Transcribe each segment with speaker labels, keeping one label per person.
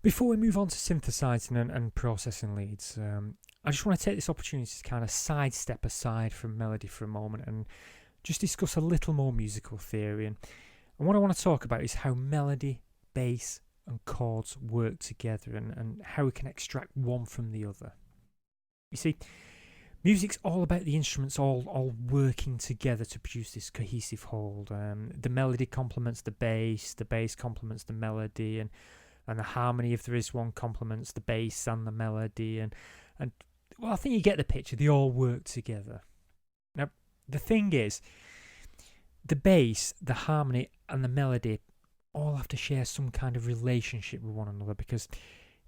Speaker 1: Before we move on to synthesizing and processing leads, I just want to take this opportunity to kind of sidestep aside from melody for a moment and just discuss a little more musical theory. And what I want to talk about is how melody, bass, and chords work together and how we can extract one from the other. You see, music's all about the instruments all working together to produce this cohesive whole. The melody complements the bass complements the melody, and the harmony, if there is one, complements the bass and the melody. And well, I think you get the picture. They all work together. Now, the thing is, the bass, the harmony, and the melody all have to share some kind of relationship with one another, because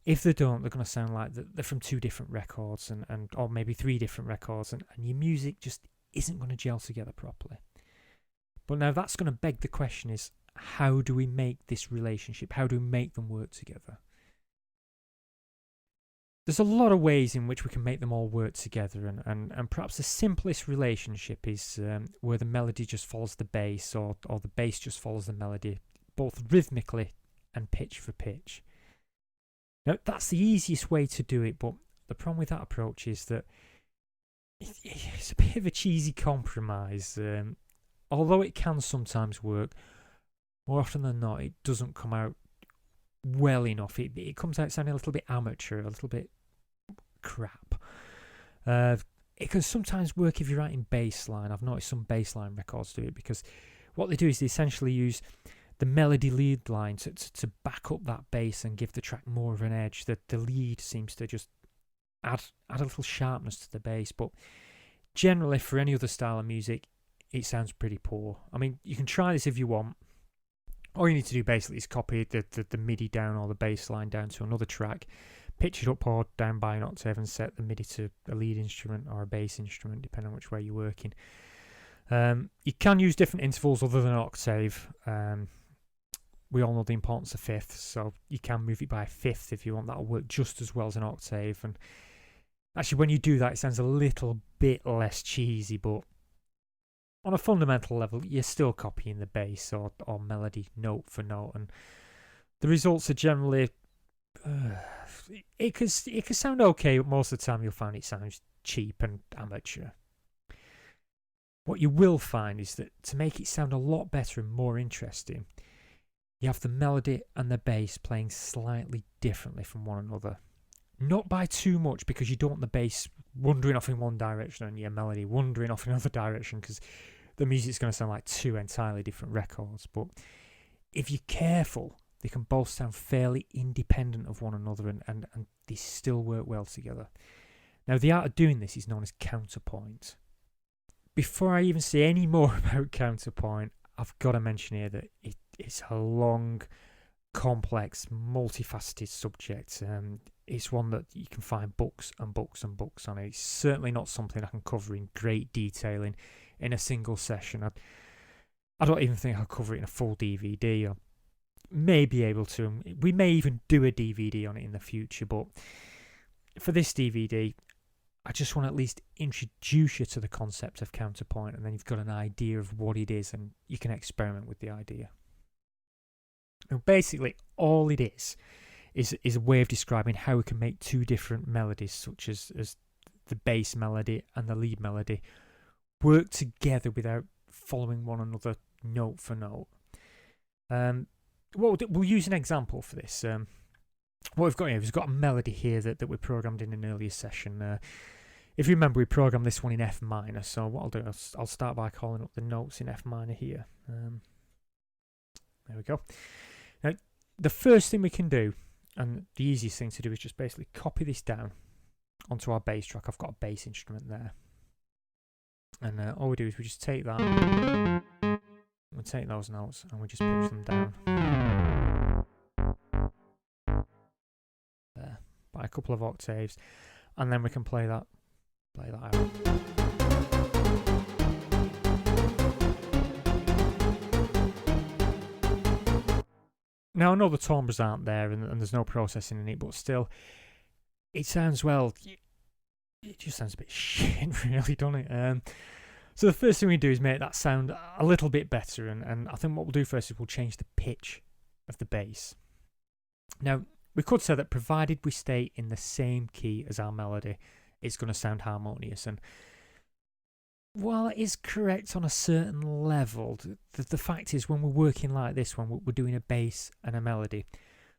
Speaker 1: if they don't, they're going to sound like they're from two different records and or maybe three different records, and your music just isn't going to gel together properly. But now that's going to beg the question is, how do we make this relationship? How do we make them work together? There's a lot of ways in which we can make them all work together, and perhaps the simplest relationship is where the melody just follows the bass, or the bass just follows the melody, both rhythmically and pitch for pitch. Now, that's the easiest way to do it, but the problem with that approach is that it's a bit of a cheesy compromise. Although it can sometimes work, more often than not, it doesn't come out well enough. It comes out sounding a little bit amateur, a little bit crap. It can sometimes work if you're writing bass line. I've noticed some bass line records do it, because what they do is they essentially use the melody lead line to back up that bass and give the track more of an edge. That the lead seems to just add a little sharpness to the bass, but generally for any other style of music, it sounds pretty poor. I mean, you can try this if you want. All you need to do basically is copy the MIDI down, or the bass line down, to another track, pitch it up or down by an octave, and set the MIDI to a lead instrument or a bass instrument, depending on which way you're working. You can use different intervals other than octave. We all know the importance of fifths, so you can move it by a fifth if you want. That'll work just as well as an octave. And actually, when you do that, it sounds a little bit less cheesy, but on a fundamental level, you're still copying the bass or melody note for note, and the results are generally it can sound okay, but most of the time you'll find it sounds cheap and amateur. What you will find is that to make it sound a lot better and more interesting, you have the melody and the bass playing slightly differently from one another. Not by too much, because you don't want the bass wandering off in one direction and your melody wandering off in another direction, because the music's going to sound like two entirely different records. But if you're careful, they can both sound fairly independent of one another, and they still work well together. Now, the art of doing this is known as counterpoint. Before I even say any more about counterpoint, I've got to mention here that it's a long, complex, multifaceted subject. It's one that you can find books and books and books on. It's certainly not something I can cover in great detail in a single session. I don't even think I'll cover it in a full DVD. I may be able to. We may even do a DVD on it in the future, but for this DVD, I just want to at least introduce you to the concept of counterpoint, and then you've got an idea of what it is, and you can experiment with the idea. Now, basically, all it is a way of describing how we can make two different melodies, such as the bass melody and the lead melody, work together without following one another note for note. We'll use an example for this. What we've got here is we've got a melody here that we programmed in an earlier session. If you remember, we programmed this one in F minor, so what I'll do is I'll start by calling up the notes in F minor here. There we go. Now, the first thing we can do, and the easiest thing to do, is just basically copy this down onto our bass track. I've got a bass instrument there. And all we do is we just take that, we take those notes, and we just pitch them down. There, by a couple of octaves, and then we can play that out. Now, I know the timbres aren't there and there's no processing in it, but still, it sounds, well, it just sounds a bit shit, really, doesn't it? So the first thing we do is make that sound a little bit better, and I think what we'll do first is we'll change the pitch of the bass. Now, we could say that provided we stay in the same key as our melody, it's going to sound harmonious. And while it is correct on a certain level, the fact is when we're working like this, when we're doing a bass and a melody,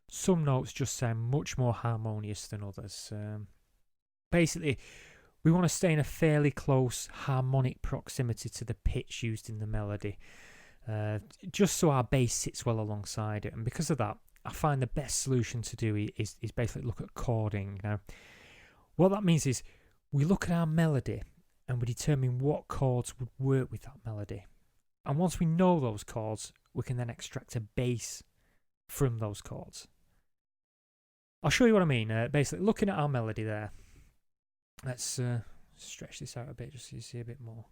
Speaker 1: some notes just sound much more harmonious than others. Basically, we want to stay in a fairly close harmonic proximity to the pitch used in the melody, just so our bass sits well alongside it. And because of that, I find the best solution to do is basically look at chording. Now, what that means is we look at our melody and we determine what chords would work with that melody. And once we know those chords, we can then extract a bass from those chords. I'll show you what I mean. Basically, looking at our melody there, let's stretch this out a bit just so you see a bit more.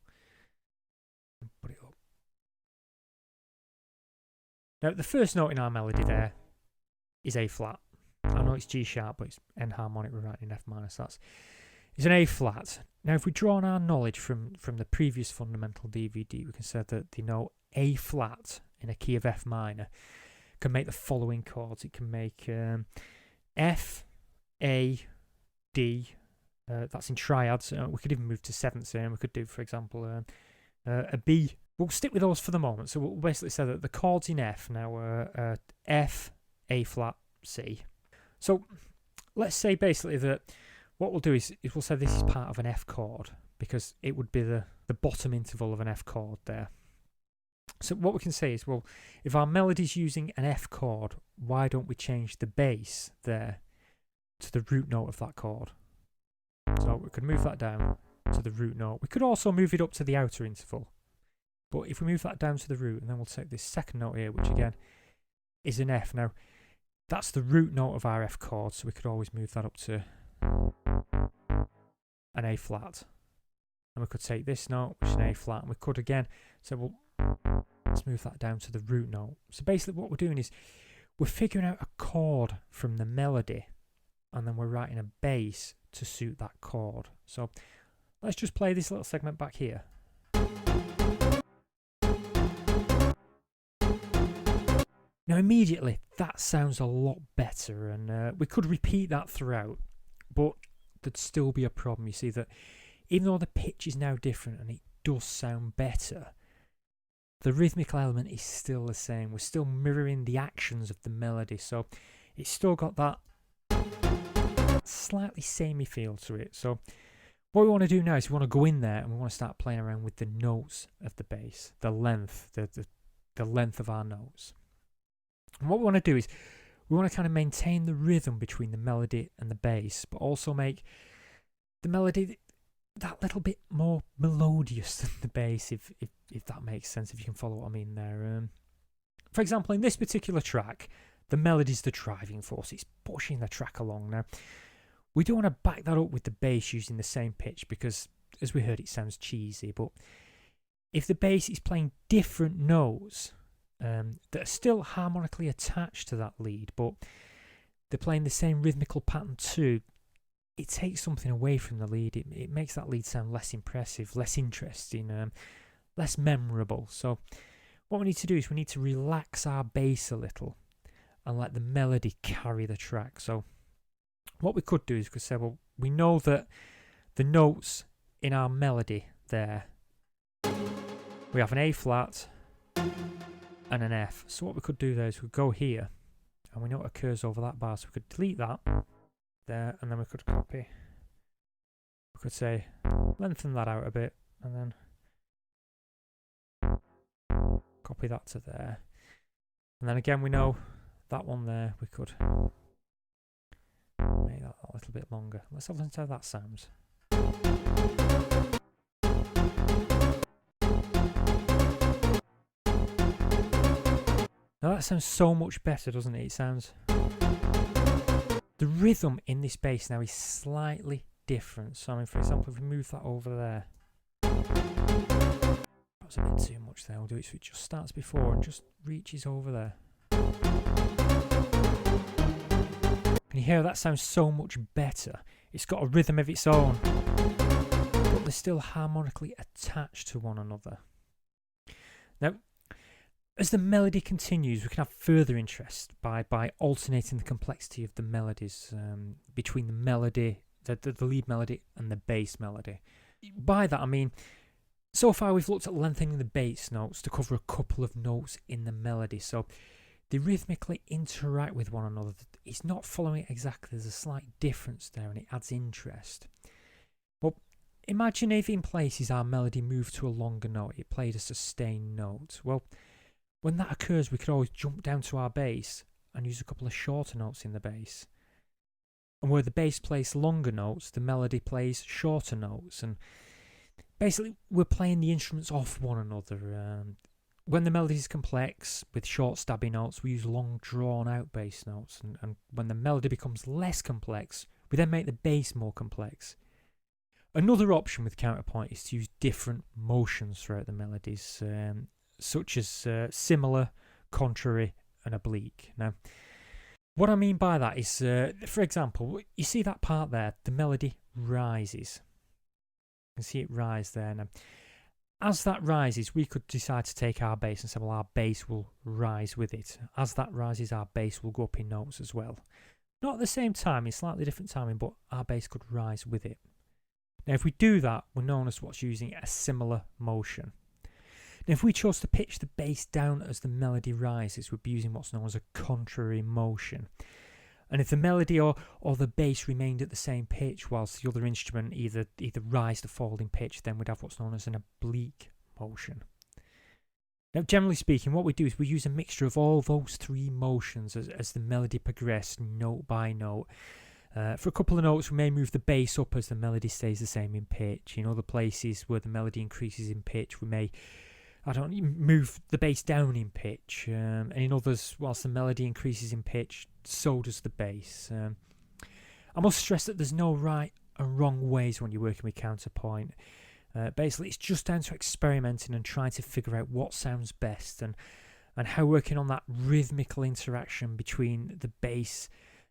Speaker 1: Put it up. Now, the first note in our melody there is A flat. I know it's G sharp, but it's N harmonic. We're writing in F minor. So it's an A flat. Now, if we draw on our knowledge from the previous fundamental DVD, we can say that the note A flat in a key of F minor can make the following chords. It can make F, A, D. That's in triads. We could even move to sevenths here, and we could do, for example, a B. We'll stick with those for the moment. So we'll basically say that the chords in F now are F, A flat, C. So let's say basically that what we'll do is we'll say this is part of an F chord, because it would be the bottom interval of an F chord there. So what we can say is, well, if our melody's using an F chord, why don't we change the bass there to the root note of that chord? So we could move that down to the root note. We could also move it up to the outer interval. But if we move that down to the root, and then we'll take this second note here, which again is an F. Now, that's the root note of our F chord, so we could always move that up to an A flat. And we could take this note, which is an A flat, and we could again, so we'll let's move that down to the root note. So basically what we're doing is we're figuring out a chord from the melody, and then we're writing a bass to suit that chord. So let's just play this little segment back here. Now immediately that sounds a lot better, and we could repeat that throughout, but there'd still be a problem. You see that even though the pitch is now different and it does sound better, the rhythmical element is still the same. We're still mirroring the actions of the melody, so it's still got that slightly samey feel to it. So what we want to do now is we want to go in there and we want to start playing around with the notes of the bass, the length, the length of our notes. And what we want to do is we want to kind of maintain the rhythm between the melody and the bass, but also make the melody that little bit more melodious than the bass, if that makes sense, if you can follow what I mean there. For example, in this particular track, the melody's the driving force. It's pushing the track along. Now, we don't want to back that up with the bass using the same pitch, because, as we heard, it sounds cheesy. But if the bass is playing different notes that are still harmonically attached to that lead, but they're playing the same rhythmical pattern too, it takes something away from the lead. It makes that lead sound less impressive, less interesting, less memorable. So what we need to do is we need to relax our bass a little and let the melody carry the track. So what we could do is we could say, well, we know that the notes in our melody there, we have an A flat and an F. So what we could do there is we go here, and we know what occurs over that bar, so we could delete that there, and then we could copy. We could say lengthen that out a bit, and then copy that to there. And then again, we know that one there, we could make that a little bit longer. Let's have a listen to how that sounds. Now that sounds so much better, doesn't it? It sounds... The rhythm in this bass now is slightly different. So, I mean, for example, if we move that over there, that was a bit too much there. We'll do it so it just starts before and just reaches over there. Can you hear that sounds so much better? It's got a rhythm of its own, but they're still harmonically attached to one another. Now, As the melody continues, we can have further interest by alternating the complexity of the melodies between the melody, the lead melody, and the bass melody. By that I mean, so far we've looked at lengthening the bass notes to cover a couple of notes in the melody, so they rhythmically interact with one another. It's not following it exactly, there's a slight difference there, and it adds interest. Well, imagine if in places our melody moved to a longer note, it played a sustained note. Well, when that occurs, we could always jump down to our bass and use a couple of shorter notes in the bass. And where the bass plays longer notes, the melody plays shorter notes. And basically, we're playing the instruments off one another. When the melody is complex, with short stabby notes, we use long drawn out bass notes. And when the melody becomes less complex, we then make the bass more complex. Another option with counterpoint is to use different motions throughout the melodies, such as similar, contrary, and oblique. Now, what I mean by that is, for example, you see that part there, the melody rises. You can see it rise there. Now, as that rises, we could decide to take our bass and say, well, our bass will rise with it. As that rises, our bass will go up in notes as well. Not at the same time, in slightly different timing, but our bass could rise with it. Now, if we do that, we're known as what's using a similar motion. Now, if we chose to pitch the bass down as the melody rises, we'd be using what's known as a contrary motion. And if the melody or the bass remained at the same pitch whilst the other instrument either rise to fall in pitch, then we'd have what's known as an oblique motion. Now, generally speaking, what we do is we use a mixture of all those three motions as the melody progresses note by note. For a couple of notes, we may move the bass up as the melody stays the same in pitch. In other places where the melody increases in pitch, we may move the bass down in pitch, and in others, whilst the melody increases in pitch, so does the bass. I must stress that there's no right and wrong ways when you're working with counterpoint. Basically, it's just down to experimenting and trying to figure out what sounds best, and how working on that rhythmical interaction between the bass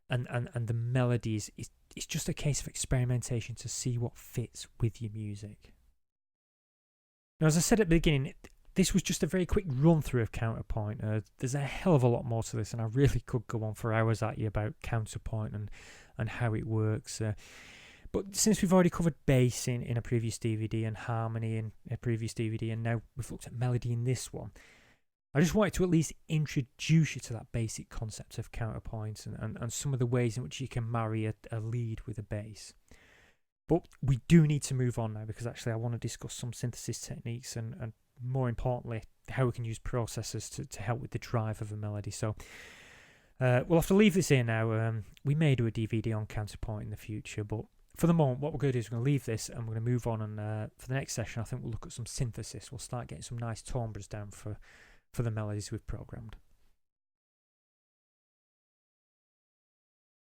Speaker 1: and the melodies it's just a case of experimentation to see what fits with your music. Now, as I said at the beginning, this was just a very quick run through of counterpoint. There's a hell of a lot more to this, and I really could go on for hours at you about counterpoint and how it works. But since we've already covered bass in a previous DVD and harmony in a previous DVD, and now we've looked at melody in this one, I just wanted to at least introduce you to that basic concept of counterpoint and some of the ways in which you can marry a lead with a bass. But we do need to move on now, because actually I want to discuss some synthesis techniques and more importantly, how we can use processors to help with the drive of a melody. So we'll have to leave this here now. We may do a DVD on counterpoint in the future, but for the moment, what we're going to do is we're going to leave this and we're going to move on. And for the next session, I think we'll look at some synthesis. We'll start getting some nice timbres down for the melodies we've programmed.